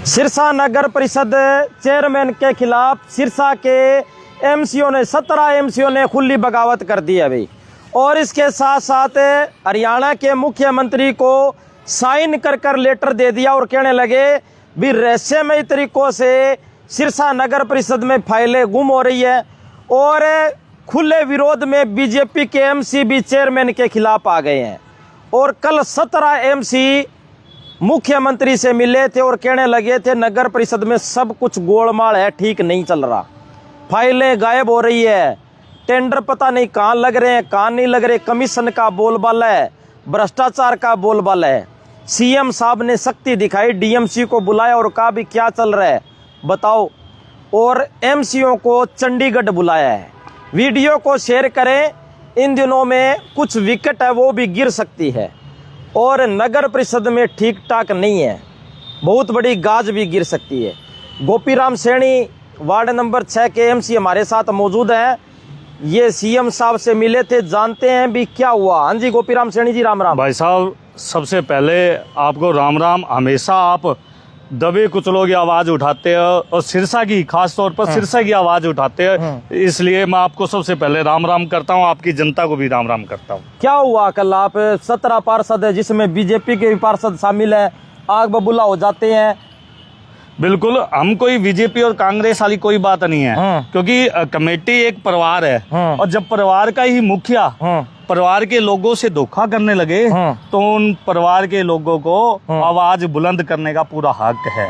सिरसा नगर परिषद चेयरमैन के खिलाफ सिरसा के एमसीओ ने 17 एमसीओ ने खुली बगावत कर दी है भाई। और इसके साथ साथ हरियाणा के मुख्यमंत्री को साइन कर लेटर दे दिया और कहने लगे भी रहस्यमय तरीकों से सिरसा नगर परिषद में फाइलें गुम हो रही है। और खुले विरोध में बीजेपी के एमसी भी चेयरमैन के खिलाफ आ गए हैं। और कल 17 एमसी मुख्यमंत्री से मिले थे और कहने लगे थे नगर परिषद में सब कुछ गोलमाल है, ठीक नहीं चल रहा, फाइलें गायब हो रही है, टेंडर पता नहीं कहाँ लग रहे हैं कहाँ नहीं लग रहे, कमीशन का बोलबाला है, भ्रष्टाचार का बोलबाला है। सीएम साहब ने सख्ती दिखाई, डीएमसी को बुलाया और कहा भी क्या चल रहा है बताओ। और एमसीओ को चंडीगढ़ बुलाया है। वीडियो को शेयर करें, इन दिनों में कुछ विकेट है वो भी गिर सकती है और नगर परिषद में ठीक ठाक नहीं है, बहुत बड़ी गाज भी गिर सकती है। गोपीराम सैनी वार्ड नंबर 6 के एमसी हमारे साथ मौजूद हैं। ये सीएम साहब से मिले थे, जानते हैं भी क्या हुआ। हाँ जी गोपीराम सैनी जी, राम राम। भाई साहब, सबसे पहले आपको राम राम। हमेशा आप दबे कुचलों की आवाज उठाते हैं और सिरसा की, खास तौर पर सिरसा की आवाज उठाते हैं, इसलिए मैं आपको सबसे पहले राम राम करता हूं, आपकी जनता को भी राम राम करता हूं। क्या हुआ कल? आप 17 पार्षद है जिसमें बीजेपी के भी पार्षद शामिल है, आग बबूला हो जाते हैं। बिल्कुल, हम कोई बीजेपी और कांग्रेस वाली कोई बात नहीं है, क्योंकि कमेटी एक परिवार है और जब परिवार का ही मुखिया परिवार के लोगों से धोखा करने लगे तो उन परिवार के लोगों को आवाज बुलंद करने का पूरा हक है।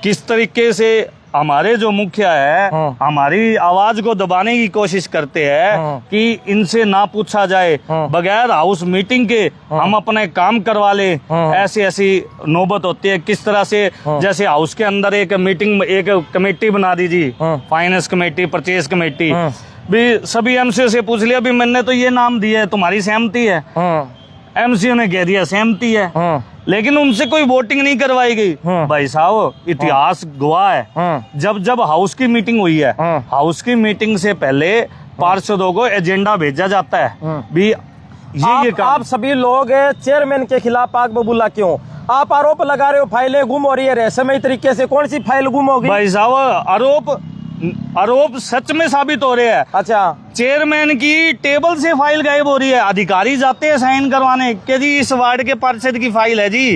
किस तरीके से हमारे जो मुखिया है हमारी आवाज को दबाने की कोशिश करते हैं कि इनसे ना पूछा जाए, बगैर हाउस मीटिंग के हम अपने काम करवा ले, ऐसी ऐसी नौबत होती है। किस तरह से जैसे हाउस के अंदर एक मीटिंग, एक कमेटी बना दीजिए, फाइनेंस कमेटी, परचेज कमेटी, भी सभी एमसीओ से पूछ लिया भी मैंने तो ये नाम दिया है, तुम्हारी सहमति है? एमसीओ ने कह दिया सहमति है, लेकिन उनसे कोई वोटिंग नहीं करवाई गई। भाई साहब, इतिहास गवाह है, जब जब हाउस की मीटिंग हुई है, हाउस की मीटिंग से पहले पार्षदों को एजेंडा भेजा जाता है भी ये काम। आप सभी लोग चेयरमैन के खिलाफ आग बबूला क्यों? आप आरोप लगा रहे हो फाइलें गुम हो रही है रहस्यमय तरीके से, कौन सी फाइल गुम हो गई? भाई साहब, आरोप सच में साबित हो रहे हैं। अच्छा, चेयरमैन की टेबल से फाइल गायब हो रही है, अधिकारी जाते हैं साइन करवाने के जी इस वार्ड के पार्षद की फाइल है जी,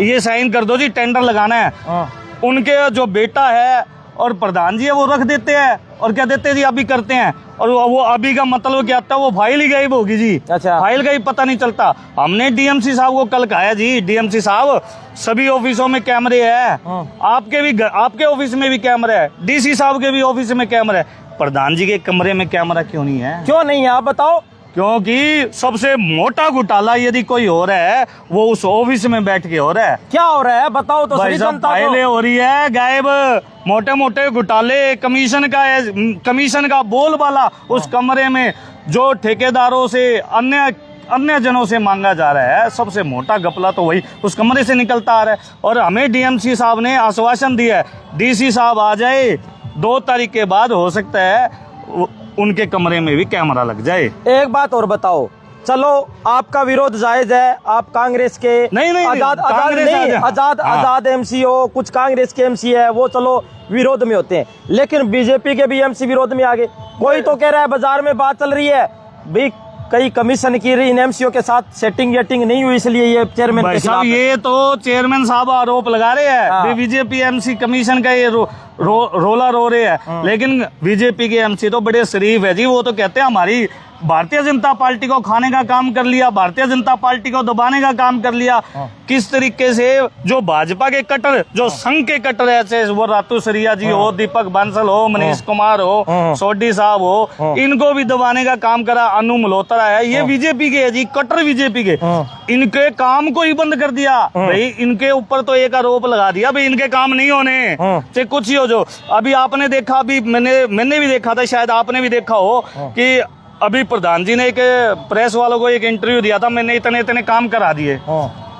ये साइन कर दो जी, टेंडर लगाना है। उनके जो बेटा है और प्रधान जी है वो रख देते हैं और क्या देते हैं जी अभी करते हैं, और वो अभी का मतलब क्या था, वो फाइल ही गायब होगी जी। अच्छा, फाइल का ही पता नहीं चलता। हमने डीएमसी साहब को कल कहा जी, डीएमसी साहब सभी ऑफिसों में कैमरे हैं, आपके ऑफिस में भी कैमरा है, डीसी साहब के भी ऑफिस में कैमरा है, प्रधान जी के कमरे में कैमरा क्यों नहीं है? क्यों नहीं है आप बताओ? क्योंकि सबसे मोटा घोटाला यदि कोई हो रहा है वो उस ऑफिस में बैठ के हो रहा है। क्या हो रहा है बताओ तो सही जनता को। फाइलें हो रही है गायब, मोटे मोटे घोटाले, कमीशन का बोलबाला उस कमरे में जो ठेकेदारों से अन्य जनों से मांगा जा रहा है, सबसे मोटा घपला तो वही उस कमरे से निकलता आ रहा है। और हमें डीएमसी साहब ने आश्वासन दिया है, डीसी साहब आ जाए 2 तारीख के बाद हो सकता है उनके कमरे में भी कैमरा लग जाए। एक बात और बताओ, चलो आपका विरोध जायज है, आप कांग्रेस के आजाद एमसी हो, कुछ कांग्रेस के एमसी है वो चलो विरोध में होते हैं, लेकिन बीजेपी के भी एमसी विरोध में आ गए। कोई तो कह रहा है बाजार में बात चल रही है भी कई कमीशन की इन एमसीओ के साथ सेटिंग नहीं हुई, इसलिए ये चेयरमैन के खिलाफ। ये तो चेयरमैन साहब आरोप लगा रहे हैं, बीजेपी एमसी कमीशन का ये रोला रो रहे हैं, लेकिन बीजेपी के एमसी तो बड़े शरीफ है जी, वो तो कहते हैं हमारी भारतीय जनता पार्टी को खाने का काम कर लिया, भारतीय जनता पार्टी को दबाने का काम कर लिया। किस तरीके से जो भाजपा के कट्टर, जो संघ के कट्टर है, वो रातू सरिया जी हो, दीपक बांसल हो, मनीष कुमार हो, सोडी साहब हो, इनको भी दबाने का काम करा। अनु मल्होत्रा है, ये बीजेपी के है जी, कट्टर बीजेपी के, इनके काम को ही बंद कर दिया भाई। इनके ऊपर तो एक आरोप लगा दिया भाई इनके काम नहीं होने, चाहे कुछ ही हो। जो अभी आपने देखा, अभी मैंने भी देखा था, शायद आपने भी देखा हो कि अभी प्रधान जी ने एक प्रेस वालों को एक इंटरव्यू दिया था, मैंने इतने काम करा दिए।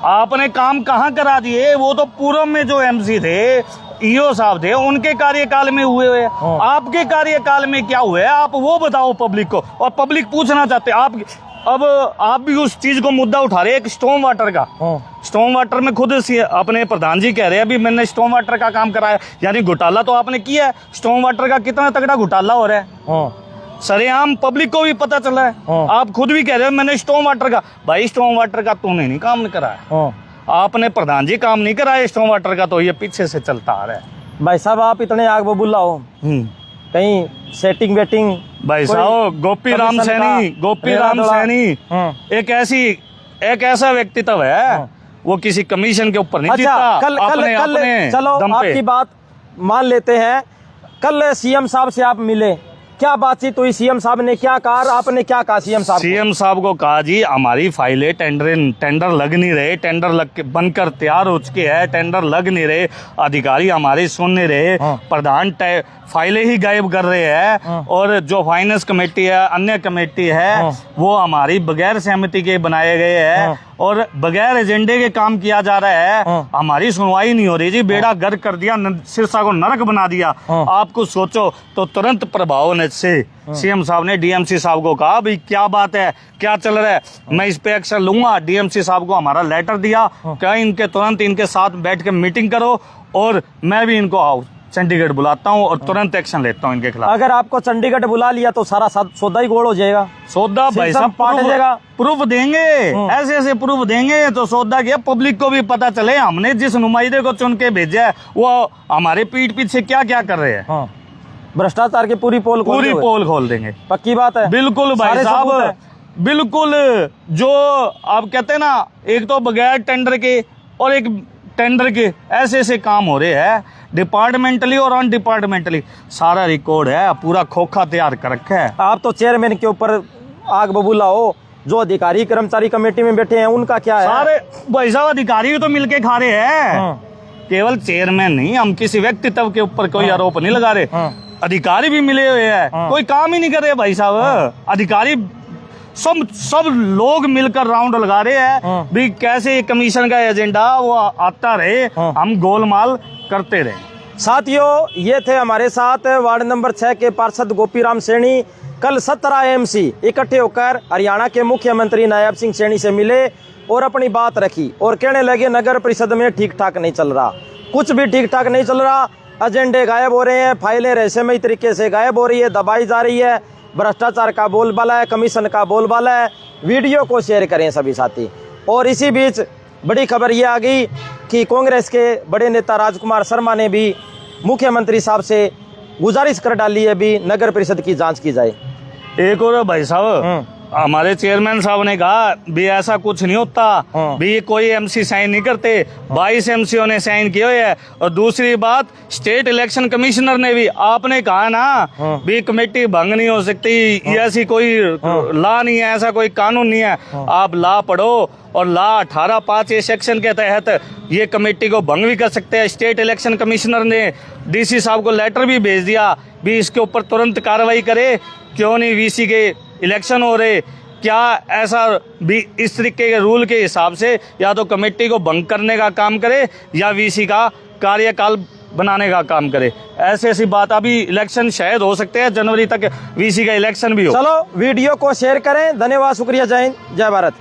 आपने काम कहाँ करा दिए? वो तो पूर्व में जो एमसी थे, ईओ साहब थे, उनके कार्यकाल में हुए। आपके कार्यकाल में क्या हुए आप वो बताओ पब्लिक को, और पब्लिक पूछना चाहते आप अब आप भी उस चीज को मुद्दा उठा रहे हैं, एक स्टॉर्म वाटर का। स्टॉर्म वाटर में खुद अपने प्रधान जी कह रहे हैं अभी मैंने स्टॉर्म वाटर का काम कराया, यानी घोटाला तो आपने किया है। स्टॉर्म वाटर का कितना तगड़ा घोटाला हो रहा है, सरेआम पब्लिक को भी पता चला है। आप खुद भी कह रहे हो मैंने स्टॉर्म वाटर का, भाई स्टॉर्म वाटर का तूने नहीं काम कराया, आपने प्रधान जी काम नहीं कराया स्टॉर्म वाटर का, तो ये पीछे से चलता आ रहा है। भाई साहब आप इतने आग बबूला हो, कहीं सेटिंग वेटिंग? भाई साहब गोपी राम सैनी एक ऐसा व्यक्तित्व है, वो किसी कमीशन के ऊपर नहीं जीता। चलो आपकी बात मान लेते हैं, कल सीएम साहब से आप मिले, क्या बातचीत हुई? सीएम साहब ने क्या कहा, आपने क्या कहा सीएम साहब? सीएम साहब को कहा जी हमारी फाइलें टेंडर लग नहीं रहे, टेंडर लग के बनकर तैयार हो चुके हैं, टेंडर लग नहीं रहे, अधिकारी हमारे सुन नहीं रहे, प्रधान फाइलें ही गायब कर रहे हैं, और जो फाइनेंस कमेटी है अन्य कमेटी है वो हमारी बगैर सहमति के बनाए गए हैं और बगैर एजेंडे के काम किया जा रहा है, हमारी सुनवाई नहीं हो रही जी। बेड़ा गर्क कर दिया, सिरसा को नरक बना दिया। आपको सोचो तो तुरंत प्रभाव से सीएम साहब ने डीएमसी साहब को कहा भाई क्या बात है, क्या चल रहा है, मैं इस पे एक्शन लूंगा। डीएमसी साहब को हमारा लेटर दिया, क्या इनके तुरंत इनके साथ बैठ के मीटिंग करो और मैं भी इनको चंडीगढ़ बुलाता हूँ और तुरंत एक्शन लेता हूँ इनके खिलाफ। अगर आपको चंडीगढ़ बुला लिया तो सारा सौदा ही गोड़ हो जाएगा। सौदा भाई साहब प्रूफ देंगे, ऐसे ऐसे प्रूफ देंगे तो सौदा क्या, पब्लिक को भी पता चले हमने जिस नुमाइंदे को चुन के भेजा है वो हमारे पीठ पीछे क्या क्या कर रहे हैं। भ्रष्टाचार की पूरी पोल खोल देंगे। पक्की बात है। बिल्कुल भाई साहब, बिल्कुल। जो आप कहते हैं ना, एक तो बगैर टेंडर के और एक टेंडर के ऐसे ऐसे काम हो रहे हैं, डिपार्टमेंटली और अनडिपार्टमेंटली सारा रिकॉर्ड है, पूरा खोखा तैयार कर रखा है। आप तो चेयरमैन के ऊपर आग बबूला हो, जो अधिकारी कर्मचारी कमेटी में बैठे हैं उनका क्या है? सारे भाई साहब अधिकारी तो मिलके खा रहे हैं, केवल चेयरमैन नहीं, हम किसी व्यक्तित्व के ऊपर कोई आरोप नहीं लगा रहे, अधिकारी भी मिले हुए हैं, कोई काम ही नहीं कर रहे भाई साहब। अधिकारी सब लोग मिलकर राउंड लगा रहे हैं भी कैसे कमीशन का एजेंडा वो आता रहे, हम गोलमाल करते रहे। साथियों, ये थे हमारे साथ वार्ड नंबर 6 के पार्षद गोपी राम सैनी। कल 17 एमसी इकट्ठे होकर हरियाणा के मुख्यमंत्री नायब सिंह सैनी से मिले और अपनी बात रखी और कहने लगे नगर परिषद में ठीक ठाक नहीं चल रहा, कुछ भी ठीक ठाक नहीं चल रहा, एजेंडे गायब हो रहे हैं, फाइलें रहस्यमयी तरीके से गायब हो रही है, दबाई जा रही है, भ्रष्टाचार का बोलबाला है, कमीशन का बोलबाला है। वीडियो को शेयर करें सभी साथी। और इसी बीच बड़ी खबर ये आ गई कि कांग्रेस के बड़े नेता राजकुमार शर्मा ने भी मुख्यमंत्री साहब से गुजारिश कर डाली है भी नगर परिषद की जांच की जाए। एक और भाई साहब, हमारे चेयरमैन साहब ने कहा भी ऐसा कुछ नहीं होता भी, ये कोई एमसी साइन नहीं करते, 22 एमसीओ ने साइन किए हुए हैं। और दूसरी बात, स्टेट इलेक्शन कमिश्नर ने भी, आपने कहा ना भी कमेटी भंग नहीं हो सकती, ऐसी कोई लॉ नहीं है, ऐसा कोई कानून नहीं है। आप लॉ पढ़ो और लॉ 18(5) सेक्शन के तहत ये कमेटी को भंग भी कर सकते हैं। स्टेट इलेक्शन कमिश्नर ने डीसी साहब को लेटर भी भेज दिया भी इसके ऊपर तुरंत कार्रवाई करे, क्यों नहीं वीसी के इलेक्शन हो रहे, क्या ऐसा भी इस तरीके के रूल के हिसाब से या तो कमेटी को भंग करने का काम करे या वीसी का कार्यकाल बनाने का काम करे। ऐसी ऐसी बात, अभी इलेक्शन शायद हो सकते हैं जनवरी तक वीसी का इलेक्शन भी हो। चलो वीडियो को शेयर करें। धन्यवाद, शुक्रिया, जय हिंद, जय भारत।